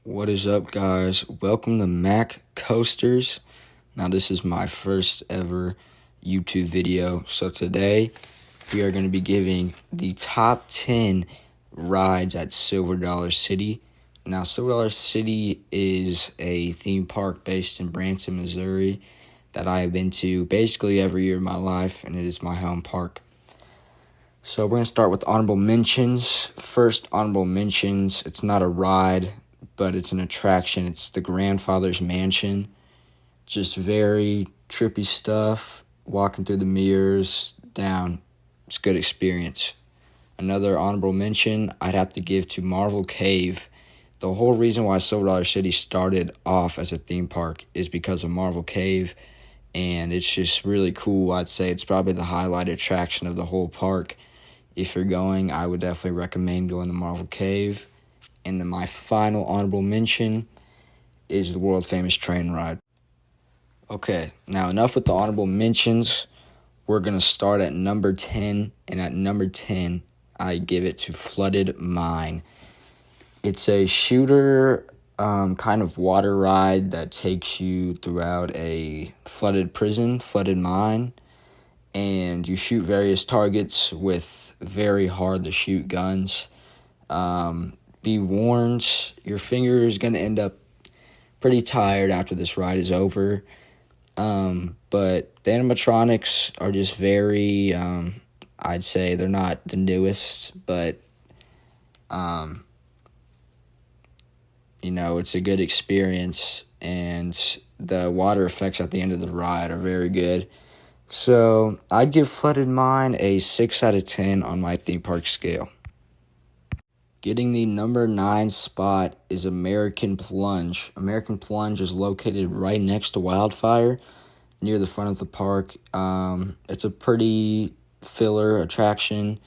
What is up, guys? Welcome to Mac Coasters. Now, this is my first ever YouTube video. So today, we are going to be giving the top 10 rides at Silver Dollar City. Now, Silver Dollar City is a theme park based in Branson, Missouri that I have been to basically every year of my life, and it is my home park. So we're going to start with honorable mentions. First honorable mentions, it's not a ride, but it's an attraction. It's the Grandfather's Mansion. Just very trippy stuff. Walking through the mirrors, down. It's a good experience. Another honorable mention I'd have to give to Marvel Cave. The whole reason why Silver Dollar City started off as a theme park is because of Marvel Cave, and it's just really cool. I'd say it's probably the highlight attraction of the whole park. If you're going, I would definitely recommend going to Marvel Cave. And then my final honorable mention is the world-famous train ride. Okay, now enough with the honorable mentions. We're going to start at number 10. And at number 10, I give it to Flooded Mine. It's a shooter kind of water ride that takes you throughout a flooded prison, flooded mine. And you shoot various targets with very hard-to-shoot guns. Be warned, your finger is going to end up pretty tired after this ride is over. But the animatronics are just very, I'd say they're not the newest, but, it's a good experience. And the water effects at the end of the ride are very good. So I'd give Flooded Mine a 6 out of 10 on my theme park scale. Getting the number 9 spot is American Plunge. American Plunge is located right next to Wildfire, near the front of the park. It's a pretty filler attraction.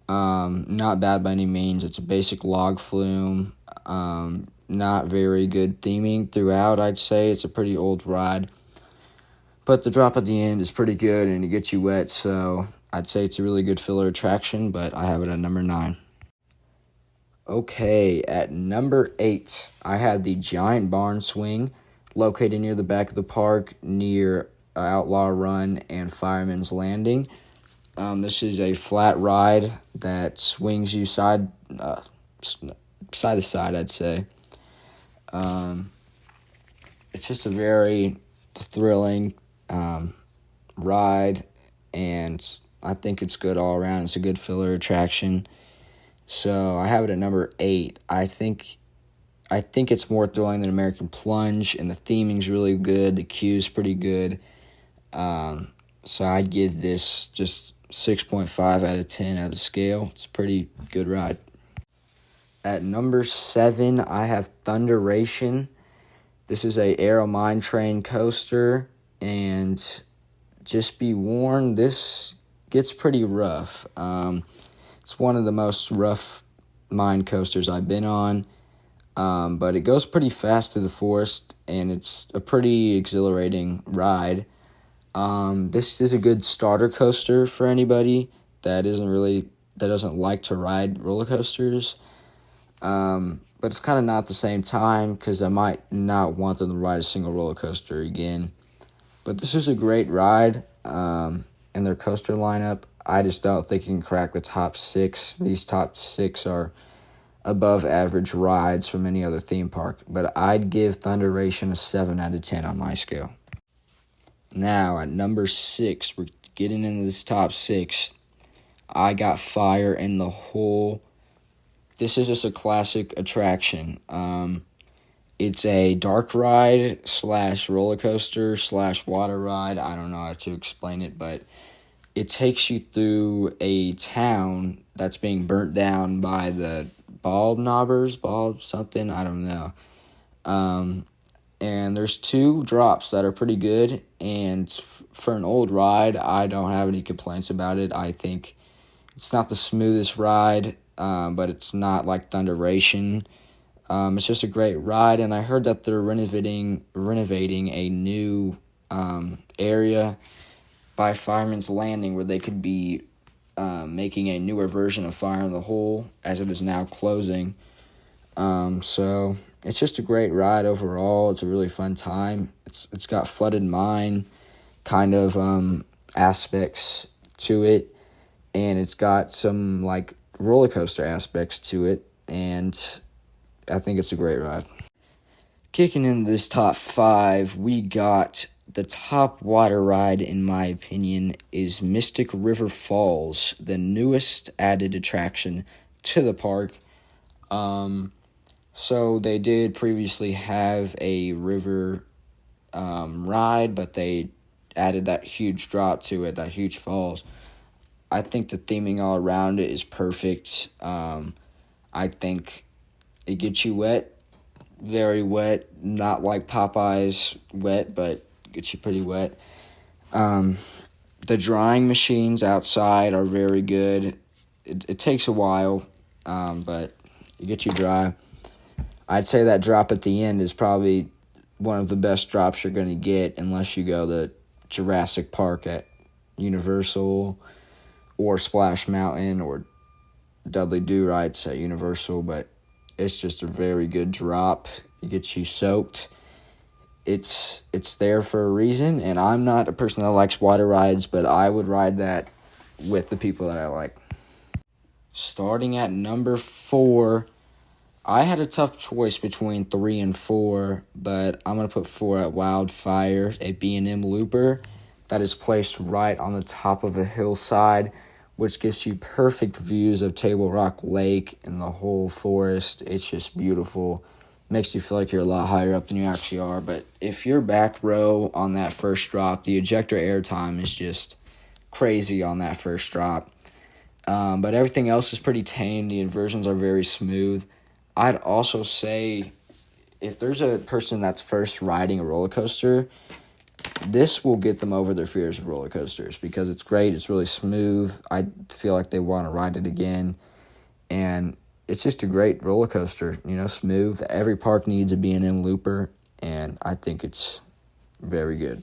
Not bad by any means. It's a basic log flume. Not very good theming throughout, I'd say. It's a pretty old ride. But the drop at the end is pretty good, and it gets you wet, so I'd say it's a really good filler attraction, but I have it at number 9. Okay, at number 8, I had the Giant Barn Swing, located near the back of the park, near Outlaw Run and Fireman's Landing. This is a flat ride that swings you side to side, I'd say. It's just a very thrilling ride, and I think it's good all around. It's a good filler attraction. So I have it at number 8. I think it's more thrilling than American Plunge, and the theming's really good. The cue's pretty good. So I'd give this just 6.5 out of 10 out of the scale. It's a pretty good ride. At number 7, I have Thunderation. This is a Aero Mine Train coaster, and just be warned, this gets pretty rough. It's one of the most rough mine coasters I've been on, but it goes pretty fast through the forest, and it's a pretty exhilarating ride. This is a good starter coaster for anybody that doesn't like to ride roller coasters. But it's kind of not at the same time, because I might not want them to ride a single roller coaster again. But this is a great ride, and their coaster lineup, I just don't think you can crack the top 6. These top 6 are above average rides from any other theme park. But I'd give Thunderation a 7 out of 10 on my scale. Now, at number 6, we're getting into this top 6. I got Fire in the Hole. This is just a classic attraction. It's a dark ride / roller coaster / water ride. I don't know how to explain it, but it takes you through a town that's being burnt down by the bulb something, I don't know. And there's 2 drops that are pretty good, and for an old ride, I don't have any complaints about it. I think it's not the smoothest ride, but it's not like Thunderation. It's just a great ride, and I heard that they're renovating a new area by Fireman's Landing where they could be making a newer version of Fire in the Hole, as it is now closing. So it's just a great ride overall. It's a really fun time. It's got flooded mine kind of aspects to it, and it's got some like roller coaster aspects to it, and I think it's a great ride. Kicking into this top 5, we got the top water ride, in my opinion, is Mystic River Falls, the newest added attraction to the park. So they did previously have a river ride, but they added that huge drop to it, that huge falls. I think the theming all around it is perfect. I think it gets you wet, very wet, not like Popeye's wet, but gets you pretty wet. The drying machines outside are very good. It takes a while, but it gets you dry. I'd say that drop at the end is probably one of the best drops you're going to get, unless you go to Jurassic Park at Universal or Splash Mountain or Dudley Do-Rights at Universal, but it's just a very good drop. It gets you soaked. It's there for a reason, and I'm not a person that likes water rides, but I would ride that with the people that I like. Starting at number 4, I had a tough choice between 3 and 4, but I'm going to put 4 at Wildfire, a B&M looper that is placed right on the top of a hillside, which gives you perfect views of Table Rock Lake and the whole forest. It's just beautiful. Makes you feel like you're a lot higher up than you actually are. But if you're back row on that first drop, the ejector air time is just crazy on that first drop. But everything else is pretty tame. The inversions are very smooth. I'd also say if there's a person that's first riding a roller coaster, this will get them over their fears of roller coasters because it's great. It's really smooth. I feel like they want to ride it again. And it's just a great roller coaster, smooth. Every park needs a B&M looper, and I think it's very good.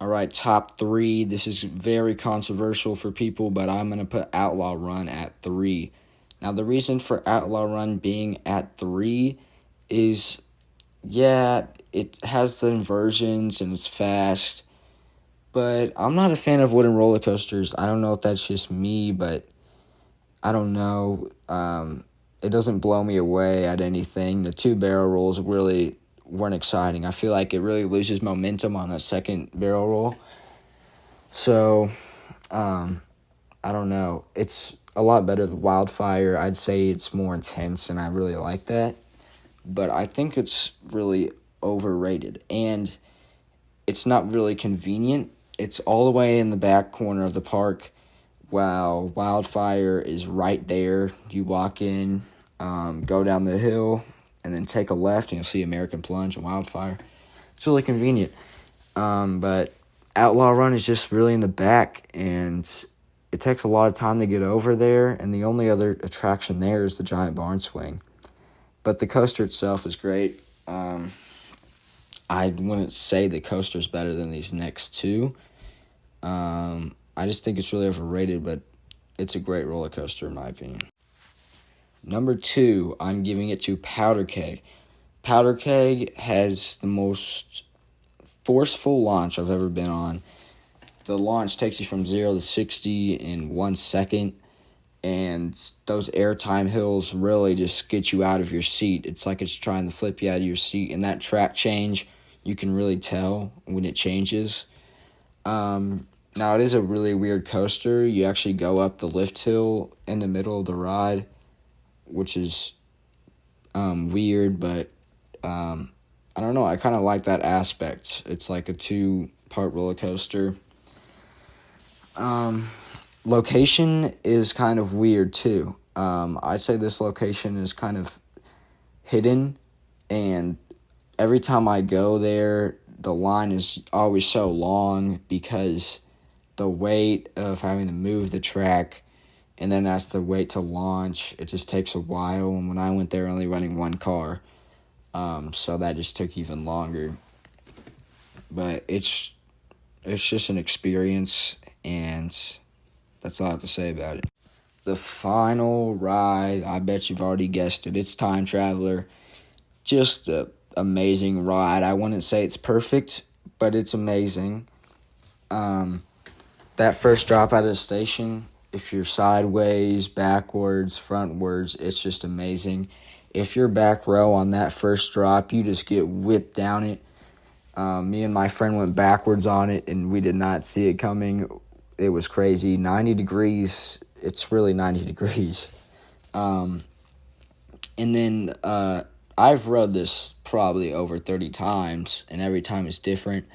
All right, top 3. This is very controversial for people, but I'm going to put Outlaw Run at 3. Now, the reason for Outlaw Run being at 3 is, it has the inversions and it's fast, but I'm not a fan of wooden roller coasters. I don't know if that's just me, but I don't know. It doesn't blow me away at anything. The 2 barrel rolls really weren't exciting. I feel like it really loses momentum on a second barrel roll. So, I don't know. It's a lot better than Wildfire. I'd say it's more intense, and I really like that. But I think it's really overrated, and it's not really convenient. It's all the way in the back corner of the park, while Wildfire is right there. You walk in, go down the hill, and then take a left, and you'll see American Plunge and Wildfire. It's really convenient. But Outlaw Run is just really in the back, and it takes a lot of time to get over there, and the only other attraction there is the giant barn swing. But the coaster itself is great. I wouldn't say the coaster's better than these next 2. I just think it's really overrated, but it's a great roller coaster in my opinion. Number 2, I'm giving it to Powder Keg. Powder Keg has the most forceful launch I've ever been on. The launch takes you from 0 to 60 in 1 second, and those airtime hills really just get you out of your seat. It's like it's trying to flip you out of your seat, and that track change, you can really tell when it changes. Now, it is a really weird coaster. You actually go up the lift hill in the middle of the ride, which is weird, but I don't know. I kind of like that aspect. It's like a 2-part roller coaster. Location is kind of weird, too. I'd say this location is kind of hidden, and every time I go there, the line is always so long because the wait of having to move the track, and then as the wait to launch, it just takes a while. And when I went there, only running 1 car, so that just took even longer. But it's just an experience, and that's all I have to say about it. the final ride, I bet you've already guessed it. It's Time Traveler. Just an amazing ride. I wouldn't say it's perfect, but it's amazing. That first drop out of the station, if you're sideways, backwards, frontwards, it's just amazing. If you're back row on that first drop, you just get whipped down it. Me and my friend went backwards on it, and we did not see it coming. It was crazy. 90 degrees. It's really 90 degrees. And then I've rode this probably over 30 times, and every time it's different.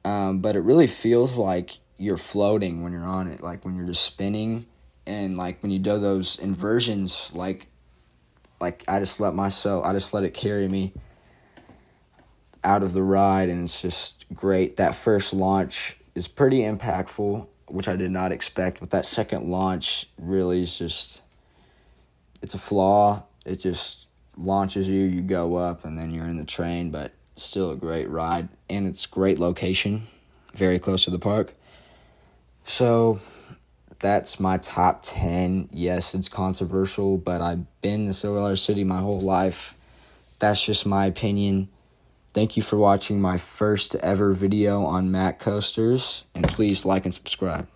But it really feels like you're floating when you're on it, like when you're just spinning, and like when you do those inversions, like I just let it carry me out of the ride, and it's just great. That first launch is pretty impactful, which I did not expect, but that second launch really is just, it's a flaw. It just launches you go up, and then you're in the train, but still a great ride, and it's great location, very close to the park. So that's my top 10. Yes, it's controversial, but I've been to Silver City my whole life. That's just my opinion. Thank you for watching my first ever video on Mac coasters, and please like and subscribe.